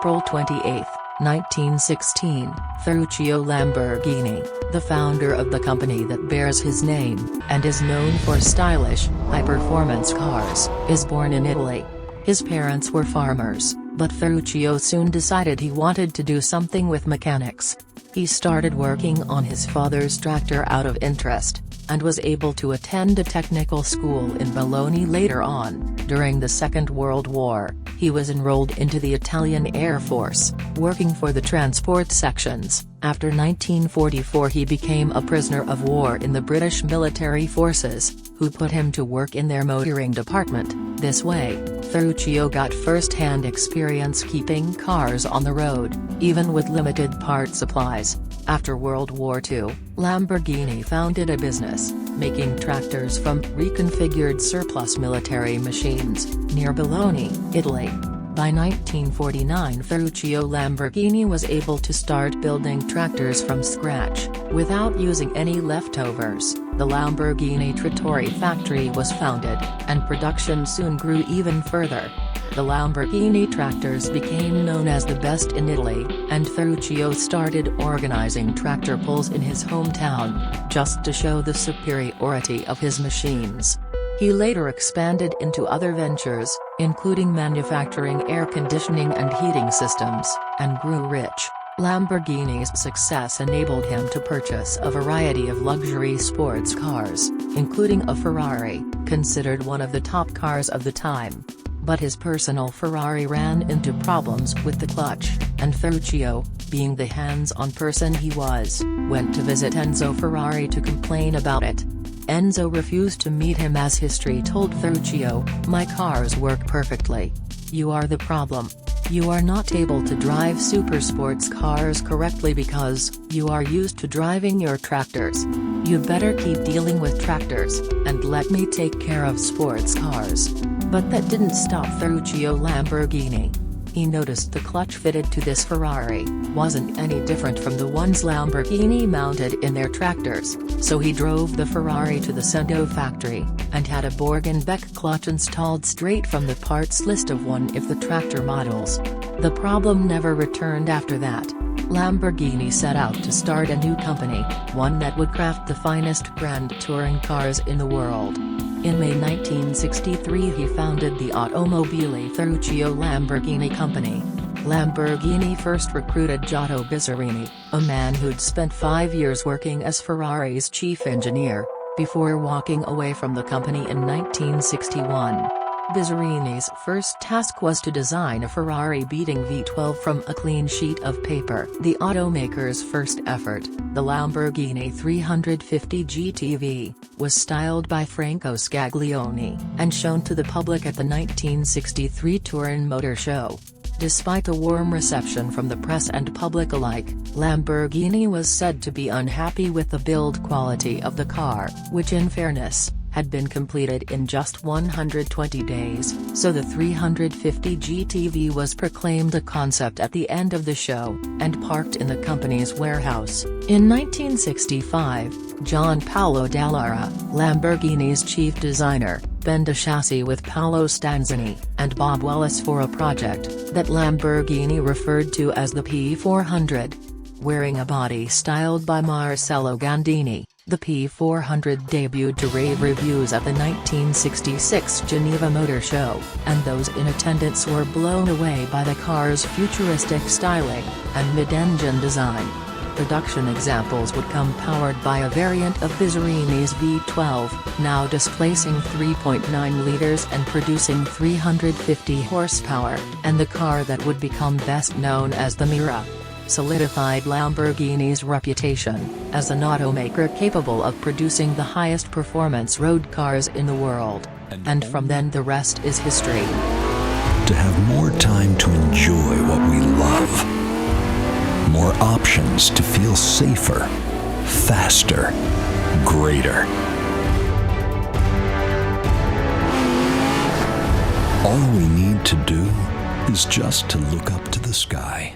April 28, 1916, Ferruccio Lamborghini, the founder of the company that bears his name, and is known for stylish, high-performance cars, is born in Italy. His parents were farmers, but Ferruccio soon decided he wanted to do something with mechanics. He started working on his father's tractor out of interest, and was able to attend a technical school in Bologna later on. During the Second World War, he was enrolled into the Italian Air Force, working for the transport sections. After 1944 he became a prisoner of war in the British military forces, who put him to work in their motoring department. This way, Ferruccio got first-hand experience keeping cars on the road, even with limited part supplies. After World War II, Lamborghini founded a business, making tractors from reconfigured surplus military machines, near Bologna, Italy. By 1949 Ferruccio Lamborghini was able to start building tractors from scratch, without using any leftovers. The Lamborghini Trattori factory was founded, and production soon grew even further. The Lamborghini tractors became known as the best in Italy, and Ferruccio started organizing tractor pulls in his hometown, just to show the superiority of his machines. He later expanded into other ventures, including manufacturing air conditioning and heating systems, and grew rich. Lamborghini's success enabled him to purchase a variety of luxury sports cars, including a Ferrari, considered one of the top cars of the time. But his personal Ferrari ran into problems with the clutch, and Ferruccio, being the hands-on person he was, went to visit Enzo Ferrari to complain about it. Enzo refused to meet him as history told Ferruccio, "My cars work perfectly. You are the problem. You are not able to drive supersports cars correctly because you are used to driving your tractors. You better keep dealing with tractors, and let me take care of sports cars." But that didn't stop Ferruccio Lamborghini. He noticed the clutch fitted to this Ferrari wasn't any different from the ones Lamborghini mounted in their tractors, so he drove the Ferrari to the Cento factory, and had a Borgenbeck clutch installed straight from the parts list of one of the tractor models. The problem never returned after that. Lamborghini set out to start a new company, one that would craft the finest grand touring cars in the world. In May 1963 he founded the Automobili Ferruccio Lamborghini company. Lamborghini first recruited Giotto Bizzarini, a man who'd spent 5 years working as Ferrari's chief engineer, before walking away from the company in 1961. Bizzarini's first task was to design a Ferrari-beating V12 from a clean sheet of paper. The automaker's first effort, the Lamborghini 350 GTV, was styled by Franco Scaglione, and shown to the public at the 1963 Turin Motor Show. Despite a warm reception from the press and public alike, Lamborghini was said to be unhappy with the build quality of the car, which in fairness, had been completed in just 120 days, so the 350 GTV was proclaimed a concept at the end of the show, and parked in the company's warehouse. In 1965, Gian Paolo Dallara, Lamborghini's chief designer, bent a chassis with Paolo Stanzini and Bob Wellis for a project that Lamborghini referred to as the P400. Wearing a body styled by Marcello Gandini, the P400 debuted to rave reviews at the 1966 Geneva Motor Show, and those in attendance were blown away by the car's futuristic styling and mid-engine design. Production examples would come powered by a variant of Bizzarini's V12, now displacing 3.9 liters and producing 350 horsepower, and the car that would become best known as the Mira solidified Lamborghini's reputation as an automaker capable of producing the highest performance road cars in the world. And from then the rest is history. To have more time to enjoy what we love. More options to feel safer, faster, greater. All we need to do is just to look up to the sky.